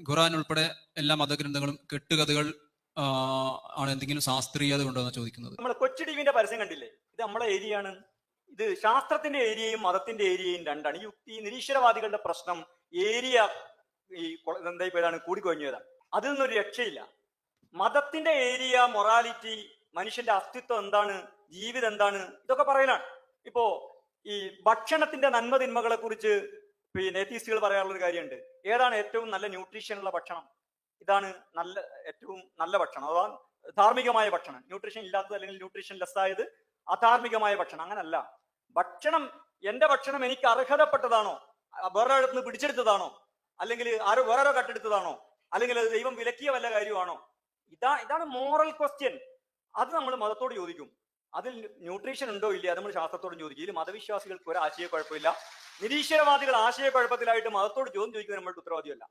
ഖുറാൻ ഉൾപ്പെടെ എല്ലാ മതഗ്രന്ഥങ്ങളും കെട്ടുകഥകൾ ആണ്, എന്തെങ്കിലും ശാസ്ത്രീയത കൊണ്ടോ ചോദിക്കുന്നത്. നമ്മൾ കൊച്ചു ടിവിന്റെ പരസ്യം കണ്ടില്ലേ? ഇത് നമ്മളെ ഏരിയയാണ്. ഇത് ശാസ്ത്രത്തിന്റെ ഏരിയയും മതത്തിന്റെ ഏരിയയും രണ്ടാണ്. ഈ നിരീശ്വരവാദികളുടെ പ്രശ്നം ഏരിയ എന്തായിപ്പോയതാണ്, കൂടിക്കൊഴിഞ്ഞതാണ്. അതിൽ നിന്നൊരു രക്ഷയില്ല. മതത്തിന്റെ ഏരിയ, മൊറാലിറ്റി, മനുഷ്യന്റെ അസ്തിത്വം എന്താണ്, ജീവിതം എന്താണ്, ഇതൊക്കെ പറയലാണ്. ഇപ്പോ ഈ ഭക്ഷണത്തിന്റെ നന്മ തിന്മകളെ കുറിച്ച് എത്തീസ്റ്റുകൾ പറയാനുള്ള ഒരു കാര്യമുണ്ട്. ഏതാണ് ഏറ്റവും നല്ല ന്യൂട്രീഷൻ ഉള്ള ഭക്ഷണം? ഇതാണ് ഏറ്റവും നല്ല ഭക്ഷണം, അഥവാ ധാർമ്മികമായ ഭക്ഷണം. ന്യൂട്രീഷൻ ഇല്ലാത്തത് അല്ലെങ്കിൽ ന്യൂട്രീഷൻ ലെസ് ആയത് അധാർമികമായ ഭക്ഷണം. അങ്ങനല്ല. ഭക്ഷണം, എന്റെ ഭക്ഷണം എനിക്ക് അർഹതപ്പെട്ടതാണോ, വേറെ അടുത്ത് പിടിച്ചെടുത്തതാണോ, അല്ലെങ്കിൽ വേറെ കട്ടെടുത്തതാണോ, അല്ലെങ്കിൽ അത് ദൈവം വിലക്കിയ വല്ല കാര്യമാണോ? ഇതാണ് മോറൽ ക്വസ്റ്റ്യൻ. അത് നമ്മൾ മതത്തോട് ചോദിക്കും. അതിൽ ന്യൂട്രീഷൻ ഉണ്ടോ ഇല്ല, അത് നമ്മൾ ശാസ്ത്രത്തോട് ചോദിക്കും. ഇതിൽ മതവിശ്വാസികൾക്ക് ഒരു ആശയക്കുഴപ്പമില്ല. നിരീശ്വരവാദികൾ ആശയക്കുഴപ്പത്തിലായിട്ട് മതത്തോട് ചോദ്യം ചോദിക്കുന്നത് നമ്മളുടെ ഉത്തരവാദിയല്ല.